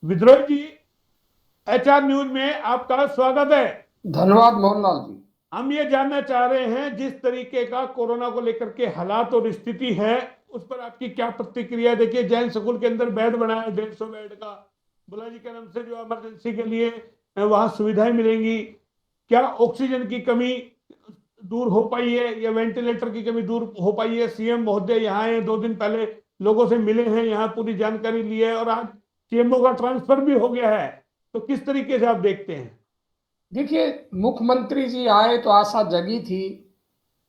विद्रोह जी, HR news में आपका स्वागत है। धन्यवाद मोहनलाल जी। हम ये जानना चाह रहे हैं, जिस तरीके का कोरोना को लेकर के हालात और स्थिति है, उस पर आपकी क्या प्रतिक्रिया है? देखिए, जैन स्कूल के अंदर बेड बना है 150 बेड का। बुलाजी के नाम से जो इमरजेंसी के लिए वहां सुविधाएं मिलेंगी। क्या ऑक्सीजन की कमी दूर हो पाई है या वेंटिलेटर की कमी दूर हो पाई है? सीएम महोदय यहाँ आए 2 दिन पहले, लोगों से मिले हैं, यहाँ पूरी जानकारी ली है, और आज सीएमओ का ट्रांसफर भी हो गया है। तो किस तरीके से आप देखते हैं? देखिए, मुख्यमंत्री जी आए तो आशा जगी थी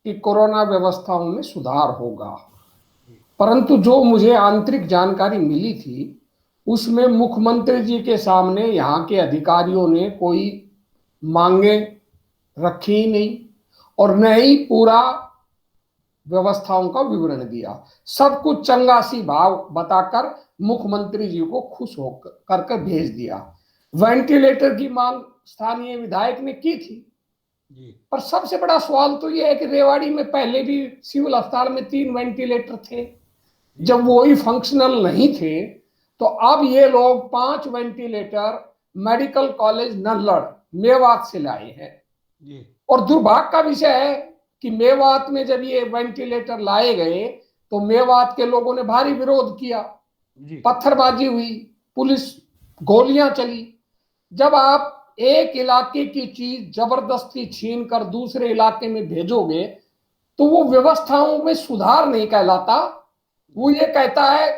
कि कोरोना व्यवस्थाओं में सुधार होगा, परंतु जो मुझे आंतरिक जानकारी मिली थी उसमें मुख्यमंत्री जी के सामने यहाँ के अधिकारियों ने कोई मांगे रखी ही नहीं और न ही पूरा व्यवस्थाओं का विवरण दिया। सब कुछ चंगासी भाव बताकर मुख्यमंत्री जी को खुश होकर करके भेज दिया। वेंटिलेटर की मांग स्थानीय विधायक ने की थी जी। पर सबसे बड़ा सवाल तो यह है कि रेवाड़ी में पहले भी सिविल अस्पताल में 3 वेंटिलेटर थे। जब वो ही फंक्शनल नहीं थे तो अब ये लोग 5 वेंटिलेटर मेडिकल कॉलेज नल्लड़ मेवात से लाए हैं। जी। और दुर्भाग्य का विषय है कि मेवात में जब ये वेंटिलेटर लाए गए तो मेवात के लोगों ने भारी विरोध किया, जी। पत्थरबाजी हुई, पुलिस गोलियां चली। जब आप एक इलाके की चीज जबरदस्ती छीन कर दूसरे इलाके में भेजोगे तो वो व्यवस्थाओं में सुधार नहीं कहलाता, वो ये कहता है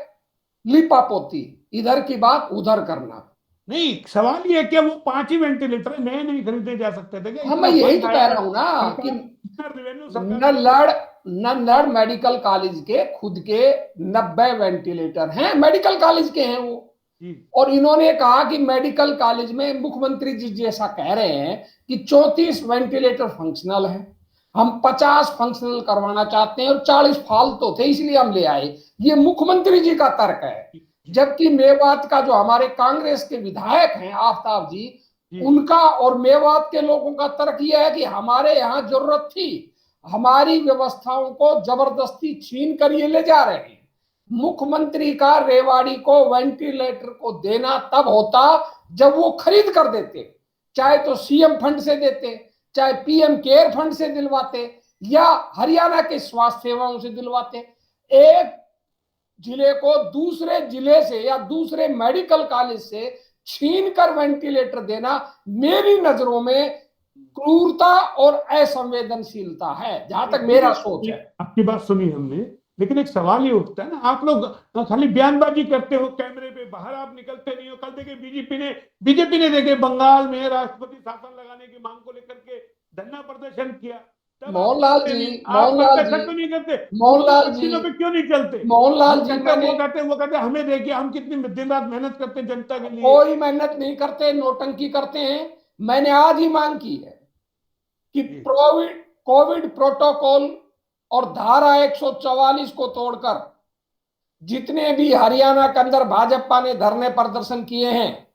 लिपापोती, इधर की बात उधर करना। नहीं, सवाल ये है कि वो 5 ही वेंटिलेटर है, नए नहीं खरीदे जा सकते थे क्या? हाँ, मैं इतना यही फंड तो कह आया है रहा हूं ना कि सरकार, इतना रेवेन्यू सरकार ने। नल्लड़ नल्लड़ मेडिकल कॉलेज के खुद के 90 वेंटिलेटर हैं, मेडिकल कॉलेज के हैं वो। जी। और इन्होंने कहा कि मेडिकल कॉलेज में मुख्यमंत्री जी जैसा कह रहे हैं कि 34 वेंटिलेटर फंक्शनल है, हम 50 फंक्शनल करवाना चाहते हैं और 40 फालतू थे इसलिए हम ले आए। ये मुख्यमंत्री जी का तर्क है। जबकि मेवात का जो हमारे कांग्रेस के विधायक हैं आफ्ताब जी, जी। उनका और मेवात के लोगों का तर्क यह है कि हमारे यहाँ जरूरत थी, हमारी व्यवस्थाओं को जबरदस्ती छीन कर ये ले जा रहे हैं। मुख्यमंत्री का रेवाड़ी को वेंटिलेटर को देना तब होता जब वो खरीद कर देते, चाहे तो सीएम फंड से देते, चाहे पीएम केयर फंड से दिलवाते या हरियाणा के स्वास्थ्य सेवाओं से दिलवाते। एक जिले को दूसरे जिले से या दूसरे मेडिकल कॉलेज से छीन कर वेंटिलेटर देना मेरी नजरों में क्रूरता और असंवेदनशीलता है, जहां तक मेरा सोच है। आपकी बात सुनी हमने, लेकिन एक सवाल ये उठता है ना, आप लोग खाली बयानबाजी करते हो, कैमरे पे बाहर आप निकलते नहीं हो। कल देखिए, बीजेपी ने देखे बंगाल में राष्ट्रपति शासन लगाने की मांग को लेकर के धरना प्रदर्शन किया। तब आप मोहनलाल बोलते जी, नहीं, आप मोहनलाल जी, प्रदर्शन क्यों नहीं करते? उन मोहनलाल जी, चीजों पे क्यों नहीं चलते? मोहनलाल हम जी, कहते हैं, मैंने वो कहते हैं हमें देखिए, हम कितनी दिन रात मेहनत करते हैं जनता के लिए। कोई मेहनत नहीं करते, नोटंकी करते हैं। मैंने आज ही मांग की है कि जी। कोविड कोविड प्रोटोकॉल और धारा 144 को तोड़कर जितने भी हरियाणा के अंदर भाजपा ने धरने प्रदर्शन किए हैं,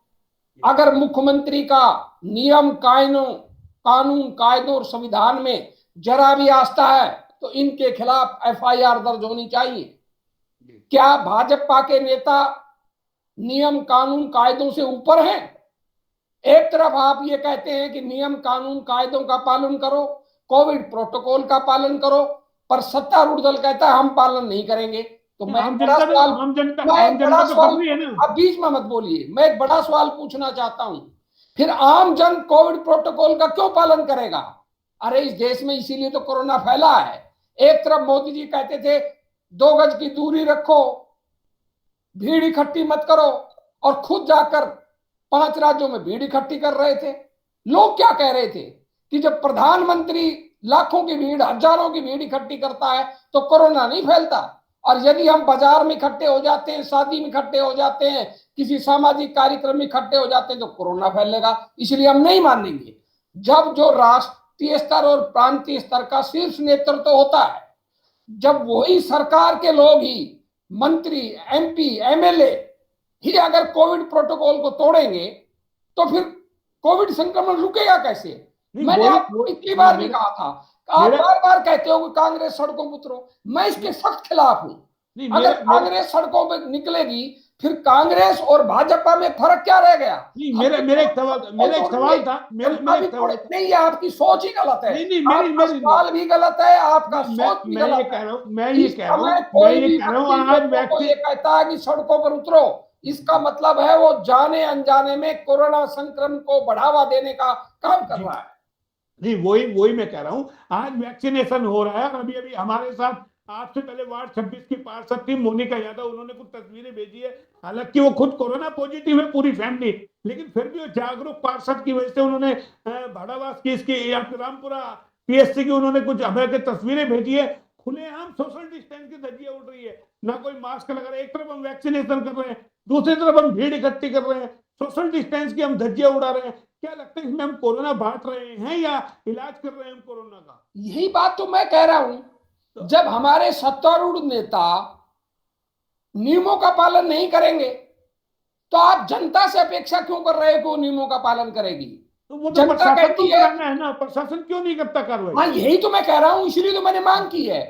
अगर मुख्यमंत्री का नियम कानून कायदों और संविधान में जरा भी आस्था है तो इनके खिलाफ एफआईआर दर्ज होनी चाहिए। क्या भाजपा के नेता नियम कानून कायदों से ऊपर हैं? एक तरफ आप ये कहते हैं कि नियम कानून कायदों का पालन करो, कोविड प्रोटोकॉल का पालन करो, पर सत्तारूढ़ दल कहता है हम पालन नहीं करेंगे। तो मैं एक बड़ा सवाल मैं आम एक बड़ा जनता तो सवाल कर रही है ना। आप बीच में मत बोलिए, मैं एक बड़ा सवाल पूछना चाहता हूं, फिर आम जन कोविड प्रोटोकॉल का क्यों पालन करेगा? अरे इस देश में इसीलिए तो कोरोना फैला है। एक तरफ मोदी जी कहते थे 2 गज की दूरी रखो, भीड़ इकट्ठी मत करो, और खुद जाकर 5 राज्यों में भीड़ इकट्ठी कर रहे थे। लोग क्या कह रहे थे कि जब प्रधानमंत्री लाखों की भीड़, हजारों की भीड़ इकट्ठी करता है तो कोरोना नहीं फैलता, और यदि हम बाजार में इकट्ठे हो जाते हैं, शादी में इकट्ठे हो जाते हैं, किसी सामाजिक कार्यक्रम में इकट्ठे हो जाते हैं तो कोरोना फैलेगा, इसलिए हम नहीं मानेंगे। जब जो राष्ट्रीय स्तर और प्रांतीय स्तर का शीर्ष नेतृत्व होता है, जब वही सरकार के लोग ही, मंत्री, एमपी, एमएलए ही अगर कोविड प्रोटोकॉल को तोड़ेंगे तो फिर कोविड संक्रमण रुकेगा कैसे? नहीं, मैंने आपको पिछली बार भी कहा था, आप मेरा बार बार कहते हो कि कांग्रेस सड़कों पर उतरो, मैं इसके सख्त खिलाफ हूं। नहीं, अगर मेरा कांग्रेस सड़कों पर निकलेगी फिर कांग्रेस और भाजपा में फर्क क्या रह गया? नहीं, मेरा एक सवाल था, मेरा एक सवाल था। नहीं, आपकी सोच ही गलत है। नहीं, आपका सवाल भी गलत है, आपका सोच भी मैं ये गलत कह है। रहा हूँ, मैं ये इस कह रहा समय हूँ, कोई भी व्यक्ति आज लोगों को व्यक्ति, ये कहता है कि सड़कों पर उतरो, इसका मतलब है वो जाने अनजाने में कोरोना संक्रमण को बढ़ावा देने का काम कर रहा है। नहीं, वही मैं कह रहा हूँ, आज वैक्सीनेशन हो रहा है। और अभी अभी हमारे साथ आपसे पहले वार्ड 26 की पार्षद थी मोनिका यादव, उन्होंने कुछ तस्वीरें भेजी है। हालांकि वो खुद कोरोना पॉजिटिव है, पूरी फैमिली, लेकिन फिर भी वो जागरूक पार्षद की वजह से उन्होंने भाड़ावास की इसकी रामपुरा पीएससी की उन्होंने कुछ हमें के तस्वीरें भेजी है। खुलेआम सोशल डिस्टेंस की धज्जियां उड़ रही है, ना कोई मास्क लगा रहा है। एक तरफ हम वैक्सीनेशन कर रहे हैं, दूसरी तरफ हम भीड़ इकट्ठी कर रहे हैं, सोशल डिस्टेंस की हम धज्जियां उड़ा रहे हैं। क्या लगता है इसमें हम कोरोना बांट रहे हैं या इलाज कर रहे हैं हम कोरोना का? यही बात तो मैं कह रहा हूं। जब हमारे सत्तारूढ़ नेता नियमों का पालन नहीं करेंगे तो आप जनता से अपेक्षा क्यों कर रहे हो कि वो नियमों का पालन करेगी? तो वो तो जनता प्रशासन को कहती है, कराना है ना, प्रशासन क्यों नहीं करता कार्रवाई? हाँ यही तो मैं कह रहा हूं, इसलिए तो मैंने मांग की है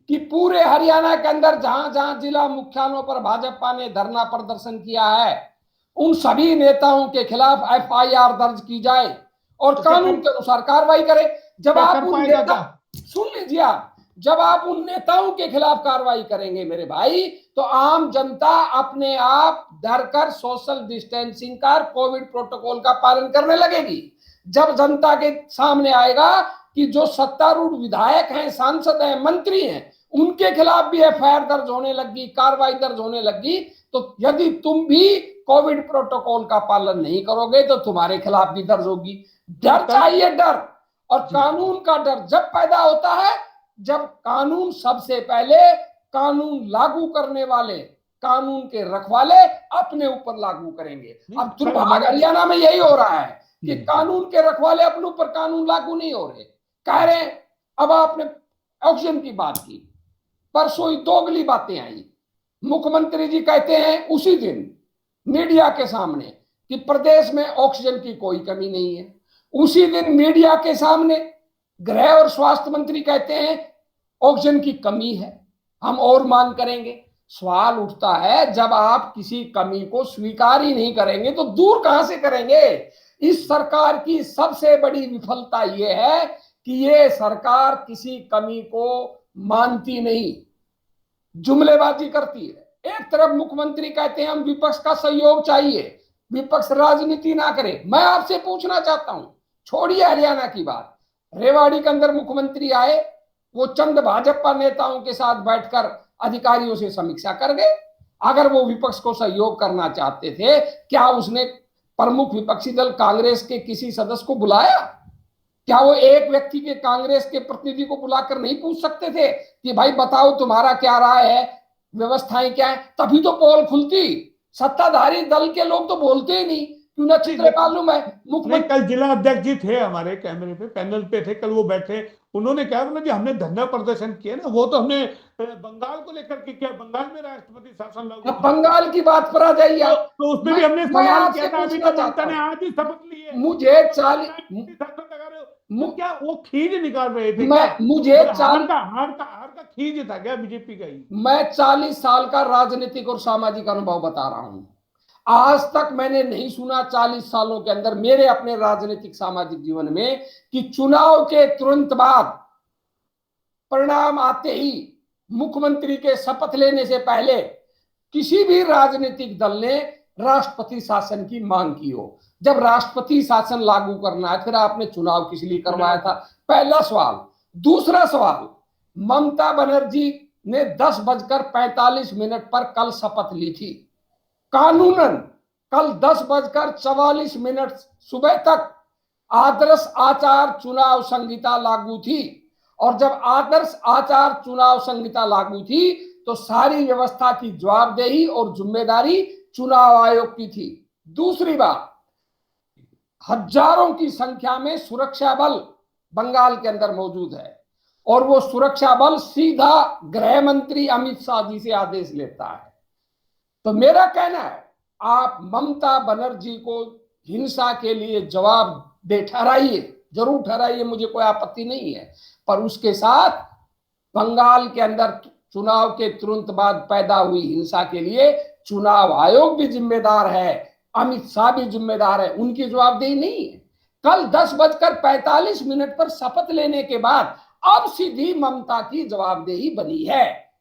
कि पूरे हरियाणा के अंदर जहां जहां जिला मुख्यालयों पर भाजपा ने धरना प्रदर्शन किया है, उन सभी नेताओं के खिलाफ एफआईआर दर्ज की जाए और तो कानून के अनुसार कार्रवाई करे। जब क्या आप कर उन पाएगा नेता, क्या? सुन लीजिए आप, जब आप उन नेताओं के खिलाफ कार्रवाई करेंगे मेरे भाई, तो आम जनता अपने आप डर कर सोशल डिस्टेंसिंग का, कोविड प्रोटोकॉल का पालन करने लगेगी। जब जनता के सामने आएगा कि जो सत्तारूढ़ विधायक हैं, सांसद हैं, मंत्री हैं, उनके खिलाफ भी एफआईआर दर्ज होने लगी, कार्रवाई दर्ज होने लगी, तो यदि तुम भी कोविड प्रोटोकॉल का पालन नहीं करोगे तो तुम्हारे खिलाफ भी दर्ज होगी। डर चाहिए, डर। और कानून का डर जब पैदा होता है जब कानून सबसे पहले कानून लागू करने वाले, कानून के रखवाले अपने ऊपर लागू करेंगे। अब दुर्भाग्य हरियाणा में यही हो रहा है कि कानून के रखवाले अपने ऊपर कानून लागू नहीं हो रहे, कह रहे हैं। अब आपने ऑक्सीजन की बात की, परसों ही दोगली बातें आई। मुख्यमंत्री जी कहते हैं उसी दिन मीडिया के सामने कि प्रदेश में ऑक्सीजन की कोई कमी नहीं है। उसी दिन मीडिया के सामने गृह और स्वास्थ्य मंत्री कहते हैं ऑक्सीजन की कमी है, हम और मांग करेंगे। सवाल उठता है, जब आप किसी कमी को स्वीकार ही नहीं करेंगे तो दूर कहां से करेंगे? इस सरकार की सबसे बड़ी विफलता यह है कि ये सरकार किसी कमी को मानती नहीं, जुमलेबाजी करती है। एक तरफ मुख्यमंत्री कहते हैं हम विपक्ष का सहयोग चाहिए, विपक्ष राजनीति ना करे। मैं आपसे पूछना चाहता हूं, छोड़िए हरियाणा की बात, रेवाड़ी के अंदर मुख्यमंत्री आए, वो चंद भाजपा नेताओं के साथ बैठकर अधिकारियों से समीक्षा कर गए। अगर वो विपक्ष को सहयोग करना चाहते थे, क्या उसने प्रमुख विपक्षी दल कांग्रेस के किसी सदस्य को बुलाया? क्या वो एक व्यक्ति के कांग्रेस के प्रतिनिधि को बुलाकर नहीं पूछ सकते थे कि भाई बताओ तुम्हारा क्या राय है, व्यवस्थाएं क्या है? तभी तो पोल खुलती। सत्ताधारी दल के लोग तो बोलते ही नहीं, क्यों ना चित्र मालूम है। नहीं, कल जिला अध्यक्ष जी थे हमारे कैमरे पे, पैनल पे थे कल, वो बैठे, उन्होंने क्या बोला कि हमने धरना प्रदर्शन किया ना, वो तो हमने बंगाल को लेकर के किया, बंगाल में राष्ट्रपति शासन लागू। अब बंगाल की बात पर आ जाइए आप, तो उसमें भी हमने सवाल किया था। अभी तो चाहता ममता ने आज ही शपथ ली है, मुझे वो क्या वो खींच निकाल रहे थे? मुझे हार का खींच था क्या बीजेपी का ही? मैं 40 साल का राजनीतिक और सामाजिक अनुभव बता रहा हूं। आज तक मैंने नहीं सुना 40 सालों के अंदर मेरे अपने राजनीतिक सामाजिक जीवन में कि चुनाव के तुरंत बाद, परिणाम आते ही, मुख्यमंत्री के शपथ लेने से पहले किसी भी राजनीतिक दल ने राष्ट्रपति शासन की मांग की हो। जब राष्ट्रपति शासन लागू करना है, फिर आपने चुनाव किस लिए करवाया था? पहला सवाल। दूसरा सवाल, ममता बनर्जी ने 10:45 पर कल शपथ ली थी। कानूनन कल 10:44 सुबह तक आदर्श आचार चुनाव संहिता लागू थी, और जब आदर्श आचार चुनाव संहिता लागू थी तो सारी व्यवस्था की जवाबदेही और जिम्मेदारी चुनाव आयोग की थी। दूसरी बात, हजारों की संख्या में सुरक्षा बल बंगाल के अंदर मौजूद है, और वो सुरक्षा बल सीधा गृह मंत्री अमित शाह जी से आदेश लेता है। तो मेरा कहना है, आप ममता बनर्जी को हिंसा के लिए जवाबदेह ठहराइए, जरूर ठहराइए, मुझे कोई आपत्ति नहीं है, पर उसके साथ बंगाल के अंदर चुनाव के तुरंत बाद पैदा हुई हिंसा के लिए चुनाव आयोग भी जिम्मेदार है, अमित शाह भी जिम्मेदार है, उनकी जवाबदेही नहीं है। कल 10:45 पर शपथ लेने के बाद अब सीधी ममता की जवाबदेही बनी है।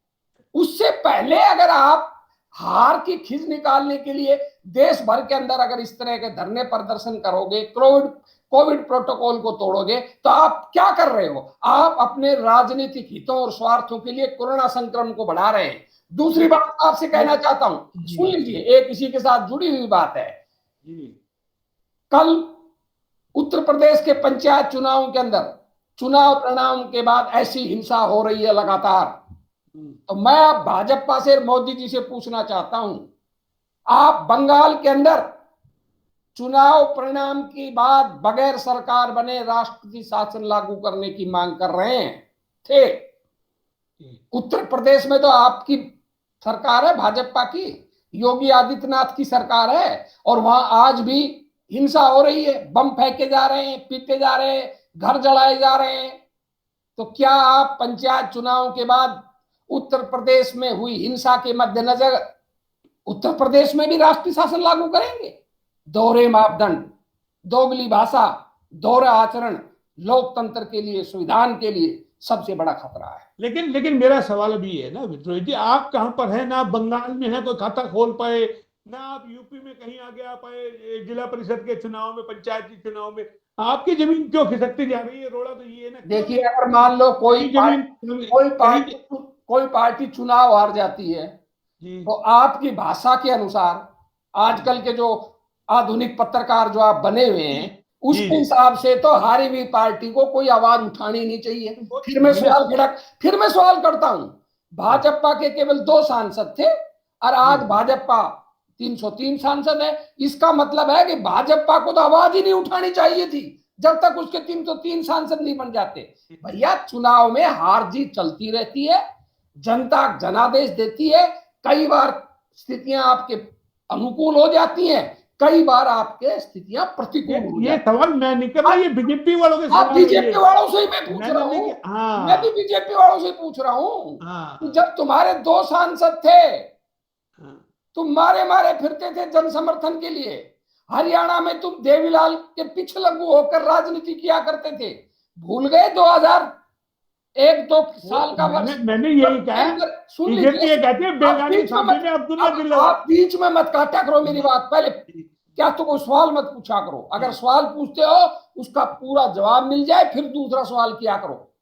उससे पहले अगर आप हार की खींच निकालने के लिए देश भर के अंदर अगर इस तरह के धरने प्रदर्शन करोगे, कोविड प्रोटोकॉल को तोड़ोगे, तो आप क्या कर रहे हो? आप अपने राजनीतिक हितों और स्वार्थों के लिए कोरोना संक्रमण को बढ़ा रहे हैं। दूसरी बात आपसे कहना चाहता हूं, सुन लीजिए, एक इसी के साथ जुड़ी हुई बात है। कल उत्तर प्रदेश के पंचायत चुनाव के अंदर चुनाव परिणाम के बाद ऐसी हिंसा हो रही है लगातार, तो मैं अब भाजपा से, मोदी जी से पूछना चाहता हूं, आप बंगाल के अंदर चुनाव परिणाम के बाद बगैर सरकार बने राष्ट्रपति शासन लागू करने की मांग कर रहे हैं थे। उत्तर प्रदेश में तो आपकी सरकार है, भाजपा की, योगी आदित्यनाथ की सरकार है, और वहां आज भी हिंसा हो रही है, बम फेंके जा रहे हैं, पीटे जा रहे हैं, घर जलाए जा रहे हैं। तो क्या आप पंचायत चुनाव के बाद उत्तर प्रदेश में हुई हिंसा के मद्देनजर उत्तर प्रदेश में भी राष्ट्रीय शासन लागू करेंगे? दोहरे मापदंड, दोगली भाषा, दोहरा आचरण लोकतंत्र के लिए, संविधान के लिए सबसे बड़ा खतरा है। लेकिन मेरा सवाल अभी है ना विद्रोही जी, आप कहां पर है? ना बंगाल में है कोई खाता खोल पाए, ना आप यूपी में कहीं आगे आ पाए, जिला परिषद के चुनाव में, पंचायती चुनाव में आपकी जमीन क्यों खिसकती जा रही है? रोड़ा तो ये है ना। देखिए, अगर मान लो कोई पार्टी चुनाव हार जाती है, तो आपकी भाषा के अनुसार आजकल के जो आधुनिक पत्रकार जो आप बने हुए हैं, उसके हिसाब से तो हारी हुई पार्टी को कोई आवाज उठानी नहीं चाहिए। फिर मैं सवाल करता हूं, भाजपा के केवल 2 सांसद थे और आज भाजपा 303 सांसद है। इसका मतलब है कि भाजपा को तो आवाज ही नहीं उठानी चाहिए थी जब तक उसके 303 सांसद नहीं बन जाते। भैया, चुनाव में हार जीत चलती रहती है, जनता जनादेश देती है, कई बार स्थितियां आपके अनुकूल हो जाती हैं, कई बार आपके स्थितियां प्रतिकूल। ये सवाल मैं नहीं कर रहा, ये बीजेपी वालों के सवाल, बीजेपी वालों से ही मैं पूछ रहा हूँ। मैं भी बीजेपी वालों से पूछ रहा हूँ। जब तुम्हारे 2 सांसद थे, तुम मारे फिरते थे जन समर्थन के लिए। हरियाणा में तुम देवीलाल के पीछे लगू होकर राजनीति किया करते थे। भूल गए 2001-2 साल का वर्ष? मैंने यही कहा, सुन लीजिए, आप बीच में मत काटा करो मेरी बात। पहले क्या तो कोई सवाल मत पूछा करो, अगर सवाल पूछते हो उसका पूरा जवाब मिल जाए फिर दूसरा सवाल किया करो।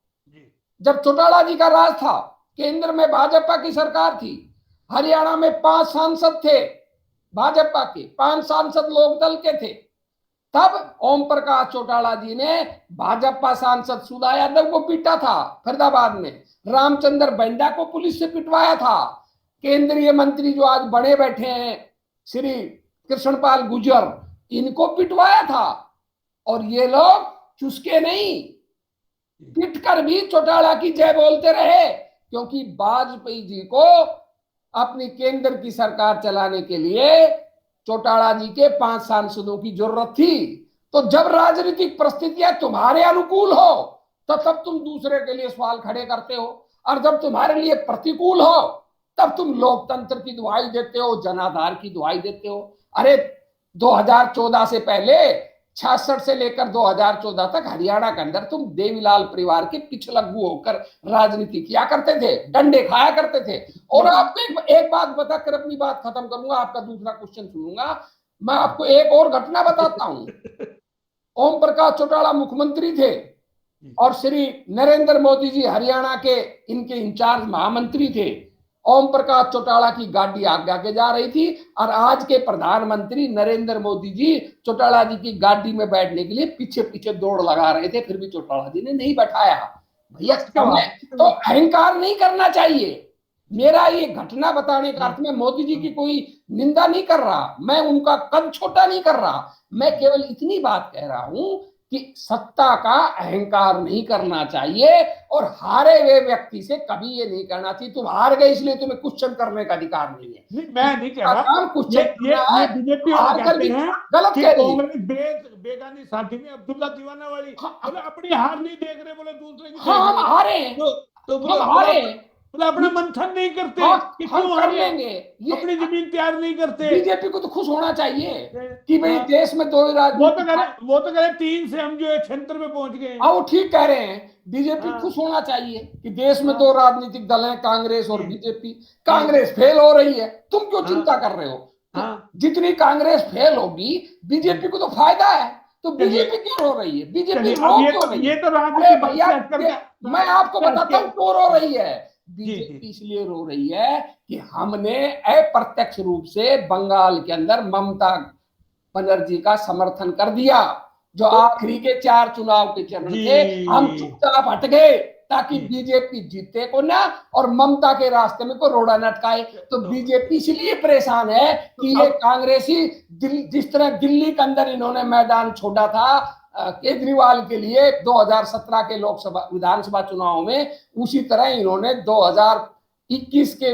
जब चौटाला जी का राज था, केंद्र में भाजपा की सरकार थी, हरियाणा में 5 सांसद थे भाजपा के, 5 सांसद लोकदल के थे। तब ओम प्रकाश चौटाला जी ने भाजपा सांसद सुधा यादव को पीटा था फरीदाबाद में, रामचंद्र बैंडा को पुलिस से पिटवाया था, केंद्रीय मंत्री जो आज बड़े बैठे हैं श्री कृष्णपाल गुर्जर, इनको पिटवाया था। और ये लोग चुसके नहीं, पिटकर भी चौटाला की जय बोलते रहे, क्योंकि वाजपेयी जी को अपनी केंद्र की सरकार चलाने के लिए चौटाला जी के 5 सांसदों की जरूरत थी। तो जब राजनीतिक परिस्थितियां तुम्हारे अनुकूल हो तो तब तुम दूसरे के लिए सवाल खड़े करते हो, और जब तुम्हारे लिए प्रतिकूल हो तब तुम लोकतंत्र की दुहाई देते हो, जनाधार की दुहाई देते हो। अरे 2014 से पहले 66 से लेकर 2014 तक हरियाणा के अंदर तुम देवीलाल परिवार के पीछे लगू होकर राजनीति किया करते थे, डंडे खाया करते थे। और आपको एक बात बताकर अपनी बात खत्म करूंगा, आपका दूसरा क्वेश्चन सुनूंगा। मैं आपको एक और घटना बताता हूं। ओम प्रकाश चौटाला मुख्यमंत्री थे और श्री नरेंद्र मोदी जी हरियाणा के इनके इंचार्ज महामंत्री थे। ओम प्रकाश चौटाला की गाड़ी आगे आगे जा रही थी और आज के प्रधानमंत्री नरेंद्र मोदी जी चौटाला जी की गाड़ी में बैठने के लिए पीछे पीछे दौड़ लगा रहे थे, फिर भी चौटाला जी ने नहीं बैठाया। भैया, तो अहंकार नहीं करना चाहिए। मेरा ये घटना बताने का अर्थ में मोदी जी की कोई निंदा नहीं कर रहा, मैं उनका कद छोटा नहीं कर रहा, मैं केवल इतनी बात कह रहा हूं कि सत्ता का अहंकार नहीं करना चाहिए और हारे हुए व्यक्ति से कभी ये नहीं करना चाहिए तुम हार गए इसलिए तुम्हें क्वेश्चन करने का अधिकार नहीं है। नहीं, मैं नहीं कह रहा, ये बीजेपी वाले कहते हैं गलत कह रही है। कांग्रेस बेगानी साथी में अब्दुल्ला दीवाना वाली बोले अपनी हार नहीं देख रहे, बोले दूसरे की हम हारे, तो हम हारे, मतलब अपना मंथन नहीं करते कि हम क्यों कर हम लेंगे, ये अपनी जमीन तैयार नहीं करते। बीजेपी को तो खुश होना चाहिए कि भाई देश में दो ही वो तो राजनीतिक, कह रहे वो तो कह रहे 3 से हम जो है 76 में पहुंच गए हैं। हाँ वो ठीक कह रहे हैं, बीजेपी हाँ खुश होना चाहिए कि देश में हाँ दो राजनीतिक दल हैं, कांग्रेस और जी बीजेपी। जी कांग्रेस फेल हो रही है, तुम क्यों चिंता हाँ कर रहे हो? तो हाँ जितनी कांग्रेस फेल होगी, बीजेपी को तो फायदा है, तो चलिए बीजेपी क्यों रो रही है? बीजेपी चलिए रो अब ये क्यों तो रही है? ये तो अरे राजनीति बात भैया, से हट करके मैं आपको बताता हूं क्यों रो रही है। जी जी बीजेपी इसलिए रो रही है कि हमने अप्रत्यक्ष रूप से बंगाल के अंदर ममता बनर्जी का समर्थन कर दिया। जो तो आखिरी के 4 चुनाव के चरण थे, हम जी चुपचाप हट गए ताकि जी बीजेपी जीते को ना और ममता के रास्ते में कोई रोड़ा न अटकाए। तो तो, बीजेपी इसलिए परेशान है तो कि ये अब कांग्रेसी जिस तरह दिल्ली के अंदर इन्होंने मैदान छोड़ा था केजरीवाल के लिए 2017 के लोकसभा विधानसभा चुनाव में, उसी तरह इन्होंने 2021 के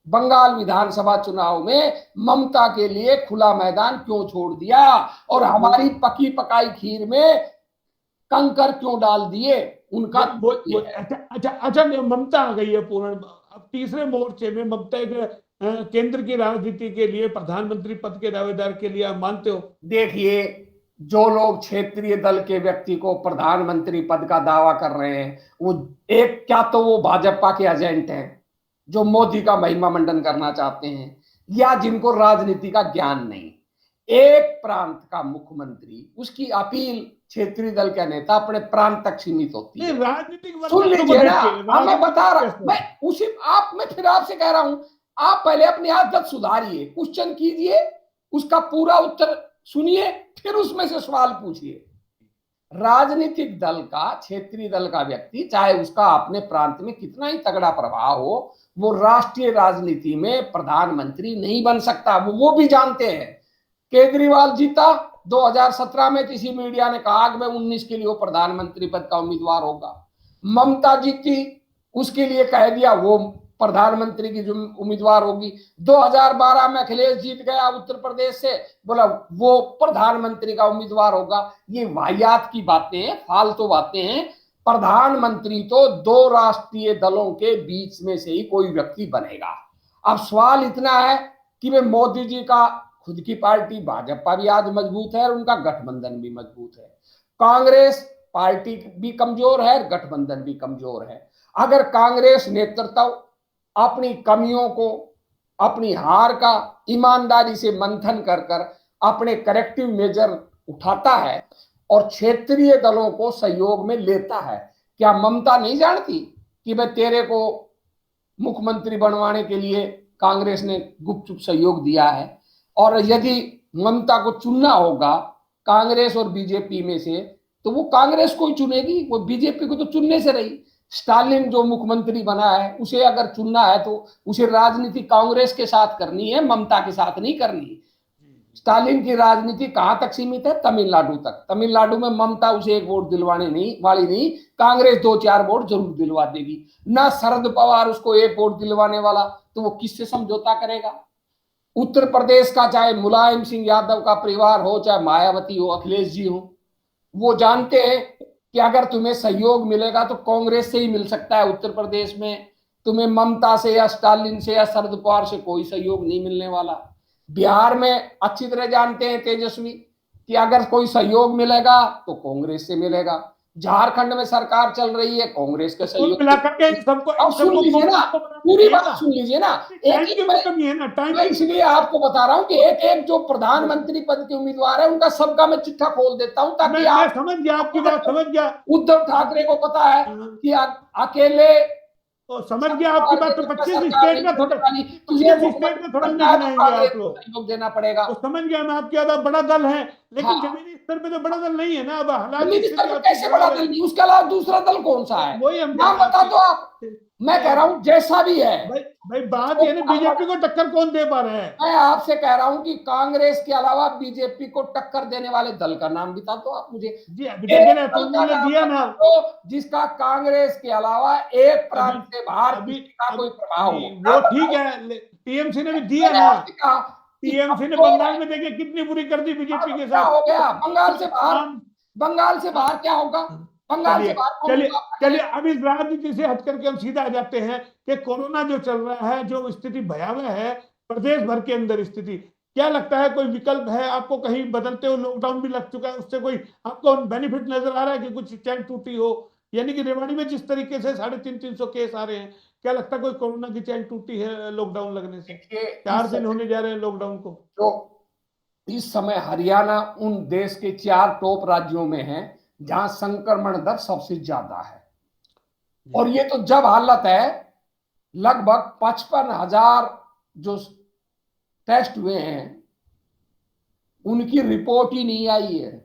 बंगाल विधानसभा चुनाव में ममता के लिए खुला मैदान क्यों छोड़ दिया और हमारी पकी पकाई खीर में कंकर क्यों डाल दिए, उनका ये है। अच्छा अच्छा अच्छा ममता आ गई है पूर्ण। अब तीसरे मोर्चे में ममता एक केंद्र की राजनीति के लिए प्रधानमंत्री पद के दावेदार के लिए आप मानते हो? देखिए, जो लोग क्षेत्रीय दल के व्यक्ति को प्रधानमंत्री पद का दावा कर रहे हैं, वो एक क्या तो वो भाजपा के एजेंट हैं जो मोदी का महिमा मंडन करना चाहते हैं, या जिनको राजनीति का ज्ञान नहीं। एक प्रांत का मुख्यमंत्री, उसकी अपील क्षेत्रीय दल के नेता अपने प्रांत तक सीमित होती नहीं है। राजनीतिक सुन वर्चस्व को लीजिए ना, देखिए हाँ मैं बता रहा, कैसे मैं उसी आप मैं फिर आपसे कह रहा हूं, आप पहले अपनी आदत सुधारिए, क्वेश्चन कीजिए, उसका पूरा उत्तर सुनिए, फिर उसमें से सवाल पूछिए। राजनीतिक दल का, क्षेत्रीय दल का व्यक्ति, चाहे उसका अपने प्रांत में कितना ही तगड़ा प्रभाव हो, वो राष्ट्रीय राजनीति में प्रधानमंत्री नहीं बन सकता। वो भी जानते हैं। केजरीवाल जीता 2017 में, किसी मीडिया ने कहा कि मैं 19 के लिए वो प्रधानमंत्री पद का उम्मीदवार होगा। ममता जीती, उसके लिए कह दिया वो प्रधानमंत्री की जो उम्मीदवार होगी। 2012 में अखिलेश जीत गया उत्तर प्रदेश से, बोला वो प्रधानमंत्री का उम्मीदवार होगा। ये वाहियात की बातें हैं, फालतू बातें हैं। प्रधानमंत्री तो दो राष्ट्रीय दलों के बीच में से ही कोई व्यक्ति बनेगा। अब सवाल इतना है कि वे मोदी जी का खुद की पार्टी भाजपा भी आज मजबूत है और उनका गठबंधन भी मजबूत है। कांग्रेस पार्टी भी कमजोर है, गठबंधन भी कमजोर है। अगर कांग्रेस नेतृत्व अपनी कमियों को, अपनी हार का ईमानदारी से मंथन कर कर अपने करेक्टिव मेजर उठाता है और क्षेत्रीय दलों को सहयोग में लेता है, क्या ममता नहीं जानती कि भाई तेरे को मुख्यमंत्री बनवाने के लिए कांग्रेस ने गुपचुप सहयोग दिया है? और यदि ममता को चुनना होगा कांग्रेस और बीजेपी में से, तो वो कांग्रेस को ही चुनेगी, वो बीजेपी को तो चुनने से रही। स्टालिन जो मुख्यमंत्री बना है, उसे अगर चुनना है तो उसे राजनीति कांग्रेस के साथ करनी है, ममता के साथ नहीं करनी। स्टालिन की राजनीति कहां तक सीमित है? तमिलनाडु तक। तमिलनाडु में ममता उसे एक वोट दिलवाने नहीं वाली नहीं, कांग्रेस 2-4 वोट जरूर दिलवा देगी ना। शरद पवार उसको एक वोट दिलवाने वाला, तो वो किससे समझौता करेगा? उत्तर प्रदेश का चाहे मुलायम सिंह यादव का परिवार हो, चाहे मायावती हो, अखिलेश जी हो, वो जानते हैं कि अगर तुम्हें सहयोग मिलेगा तो कांग्रेस से ही मिल सकता है। उत्तर प्रदेश में तुम्हें ममता से या स्टालिन से या शरद पवार से कोई सहयोग नहीं मिलने वाला। बिहार में अच्छी तरह जानते हैं तेजस्वी कि अगर कोई सहयोग मिलेगा तो कांग्रेस से मिलेगा। झारखंड में सरकार चल रही है कांग्रेस के कुल सहयोग। मिलाकर के सबको अब सुन लीजिए ना, पूरी बात सुन लीजिए ना। टाइम एक की भी कमी है ना, टाइम मैं इसलिए आपको बता रहा हूं कि एक एक जो प्रधानमंत्री पद के उम्मीदवार है, उनका सबका मैं चिट्ठा खोल देता हूं ताकि मैं समझ गया आपकी बात, समझ गया। उद्धव ठाकरे को पता है कि अकेले तो समझ गया आपकी बात। तो 25 सरकार स्टेट नहीं का थोड़ा बनने वाली, तुझे 25 स्टेट में थोड़ा नहीं गिनाएंगे आप लोग। सहयोग देना पड़ेगा। तो समझ गया मैं, आपके ज्यादा बड़ा दल है, लेकिन हाँ, जमीनी स्तर पे तो बड़ा दल नहीं है ना। अब हालात जमीनी स्तर स्थिति पर आपकी कैसे बड़ा खराब दल है। नहीं? उसके अलावा दूसरा दल कौन सा है? वही हम नाम बता दो आप। मैं कह रहा हूं जैसा भी है। भाई भाई बात ये ना, बीजेपी को टक्कर कौन दे पा रहा है? मैं आपसे कह रहा हूं कि कांग्रेस के अलावा बीजेपी को टक्कर देने वाले दल का नाम बता दो आप मुझे। जी अभी तक ना तो उन्होंने दिया ना। तो जिसका कांग्रेस के अलावा एक प्रांत से बाहर अभी किसी का कोई प्रभाव हो, वो ठीक है, टीएमसी ने भी दिया मैंने ना। आपसे कहा कि टीएमसी ने कमजोर है। बंगाल में देखिए कितनी बुरी कर दी बीजेपी के क्या साथ। हो गया? बंगाल से बाहर, आम बंगाल से बाहर क्या होगा? बंगाल से चलिए बाहर कौन चलिए मुकाबला चलिए, करेगा? अब इस राजनीति से हट करके हम सीधा आ जाते हैं कि कोरोना जो चल रहा है, जो स्थिति भयावह है प्रदेश भर के अंदर स्थिति, क्या लगता है कोई विकल्प है आपको? कहीं बदलते हो, लॉकडाउन भी लग चुका है, उससे कोई आपको बेनिफिट नजर आ रहा है कि कुछ चैन टूटी हो? यानी कि रेवाड़ी में जिस तरीके से 350 केस आ रहे हैं, क्या लगता है कोई कोरोना की चैन टूटी है लॉकडाउन लगने से? देखिए, 4 दिन होने जा रहे हैं लॉकडाउन को। जो इस समय हरियाणा उन देश के 4 टॉप राज्यों में है जहां संक्रमण दर सबसे ज्यादा है। और ये तो जब हालत है, लगभग 55,000 जो टेस्ट हुए हैं उनकी रिपोर्ट ही नहीं आई है।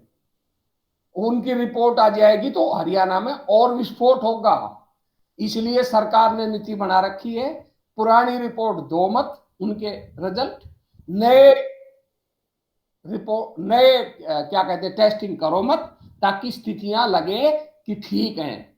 उनकी रिपोर्ट आ जाएगी तो हरियाणा में और विस्फोट होगा। इसलिए सरकार ने नीति बना रखी है, पुरानी रिपोर्ट दो मत, उनके रिजल्ट नए रिपोर्ट, नए क्या कहते हैं, टेस्टिंग करो मत, ताकि स्थितियां लगे कि ठीक हैं।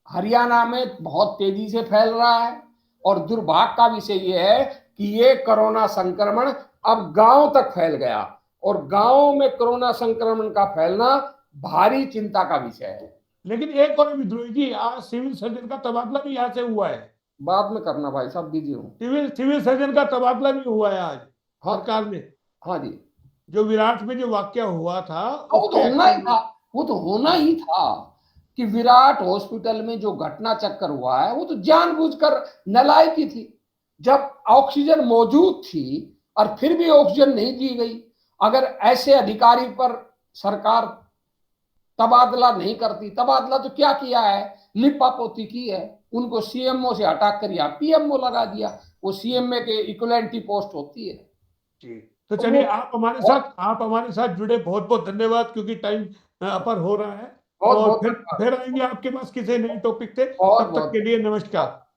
हरियाणा में बहुत तेजी से फैल रहा है और दुर्भाग्य का विषय यह है कि ये कोरोना संक्रमण अब गांव तक फैल गया और गांवों में कोरोना संक्रमण का फैलना भारी चिंता का विषय है। लेकिन एक और विद्रोही जी, आज सिविल सर्जन का तबादला भी यहाँ से हुआ है। बाद में करना भाई साहब, बिजी हूँ। सिविल सर्जन का तबादला भी हुआ है आज हाँ सरकार में। हाँ जी, जो विराट में जो वाकया हुआ था वो तो होना ही था, वो तो होना ही था कि विराट हॉस्पिटल में जो घटना चक्कर हुआ है वो तो जानबूझकर नालायकी थी। जब ऑक्सीजन मौजूद थी और फिर भी ऑक्सीजन नहीं दी गई, अगर ऐसे अधिकारी पर सरकार तबादला नहीं करती, तबादला तो क्या किया है, लिपापोती की है, उनको सीएमओ से हटाकर यहाँ पीएमओ लगा दिया। वो सीएमए के इक्विवेलेंट पोस्ट होती है जी। तो चलिए, आप हमारे साथ जुड़े, बहुत बहुत धन्यवाद, क्योंकि टाइम अपर हो रहा है। बहुत और बहुत फिर आएंगे आपके पास किसी नए टॉपिक से। बहुत तब तक बहुत के लिए नमस्कार।